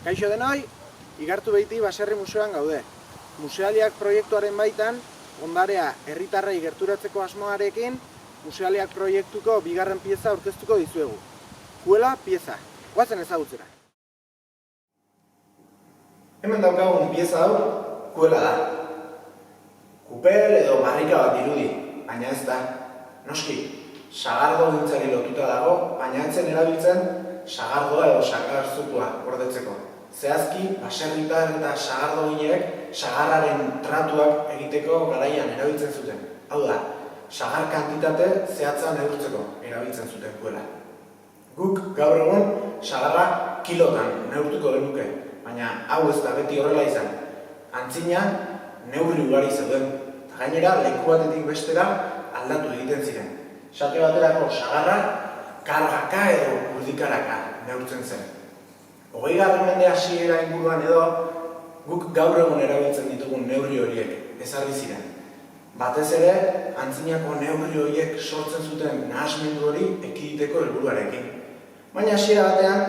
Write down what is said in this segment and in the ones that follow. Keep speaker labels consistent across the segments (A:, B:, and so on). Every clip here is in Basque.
A: Kaixo denoi, Igartu Beiti Baserri Museoan gaude. Musealiak proiektuaren baitan, ondarea herritarrei gerturatzeko asmoarekin, Musealiak proiektuko bigarren pieza aurkeztuko dizuegu. Kuela pieza. Goazen ezagutzera.
B: Hemen daukagun pieza hau, kuela da. Kupel edo barrika bat dirudi, baina ez da. Noski, sagardo gintzari lotuta dago, baina ez zen erabiltzen sagardoa edo sagarzutua gordetzeko. Zehazki, baserritar eta sagardogileek sagarraren tratuak egiteko garaian erabiltzen zuten. Hau da, sagar kantitate zehatza neurtzeko erabiltzen zuten kuela. Guk gaur egun sagarra kilotan neurtuko genuke, baina hau ez da beti horrela izan. Antzina neurri ugari zeuden, eta gainera leku batetik bestera aldatu egiten ziren. Esate baterako sagarra kargaka edo urdikaraka neurtzen zen. 20. mende hasiera inguruan edo guk gaur egun erabiltzen ditugun neurri horiek ezarri ziren. Batez ere, antzinako neurri horiek sortzen zuten nahasmendu hori ekiditeko helburuarekin. Baina hasiera batean,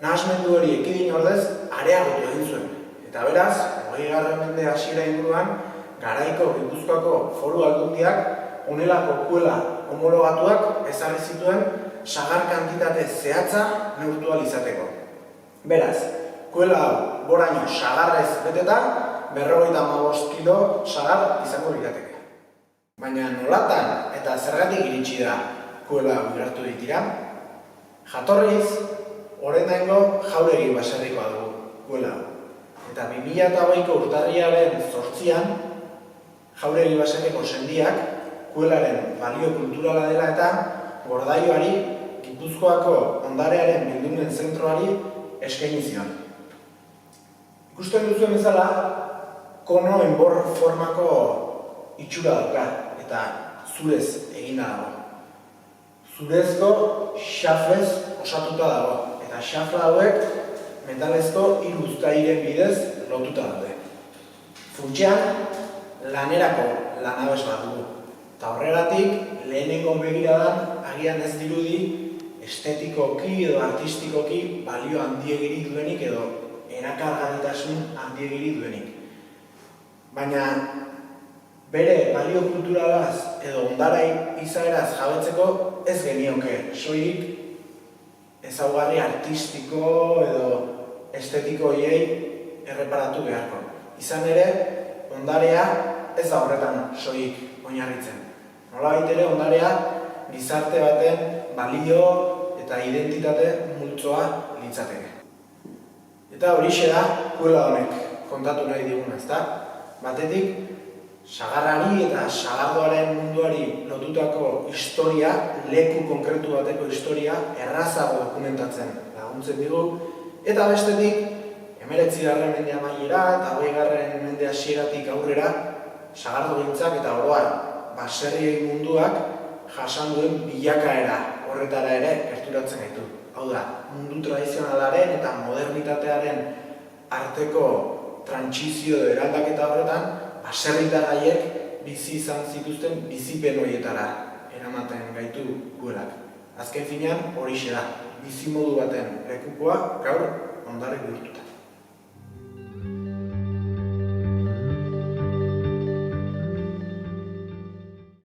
B: nahasmendu hori ekidin ordez areagotu egin zuen. Eta beraz, 20. mende hasiera inguruan, garaiko Gipuzkoako Foru Aldundiak honelako kuela homologatuak ezarri zituen sagar kantitate zehatza neurtu ahal izateko. Beraz, kuela hau goraino sagarrez beteta, 55 kilo sagar izango lirateke. Baina nolatan eta zergatik iritsi da kuela hau Igartu Beitira? Jatorriz, oraingo Jauregi baserrikoa dugu kuela hau. Eta 2008ko urtarrilaren 8an, Jauregi baserriko sendiak kuelaren balio kulturala dela eta gordaioari Gipuzkoako ondarearen bildumen zentroari eskaini zion. Ikusten duzuen bezala, kono enbor formako itxura dauka eta zurez egina dago. Zurezko xaflez osatuta dago eta xafla hauek metalezko 3 uztairen bidez lotuta daude. Funtsean, lanerako lanabes bat dugu. Eta horregatik, lehenengo begiradan agian ez dirudi estetikoki edo artistikoki balio handiegiri duenik edo erakargarritasun handiegiri duenik. Baina bere balio kulturalaz edo ondarai izaeraz jabetzeko ez genioke soilik ezaugarri artistiko edo estetiko hiei erreparatu beharko. Izan ere, ondarea ez da horretan soilik oinarritzen. Nolabait ere ondarea gizarte baten balio eta identitate multzoa litzateke. Eta horixe da kuela honek kontatu nahi diguna, ezta? Batetik, sagarrari eta sagardoaren munduari lotutako historia, leku konkretu bateko historia errazago dokumentatzen laguntzen digu, eta bestetik, 19. mende amaiera eta 20. mende hasieratik aurrera, sagardogintzak eta oroar baserriei munduak jasan duen bilakaera horretara ere gerturatzen gaitu. Hau da, mundu tradizionalaren eta modernitatearen arteko trantsizio edo eraldaketa horretan, baserritarraiek bizi izan zituzten bizipen horietara eramaten gaitu kuelak. Azken finean horixe da, bizimodu baten lekukoa gaur ondare bihurtuta.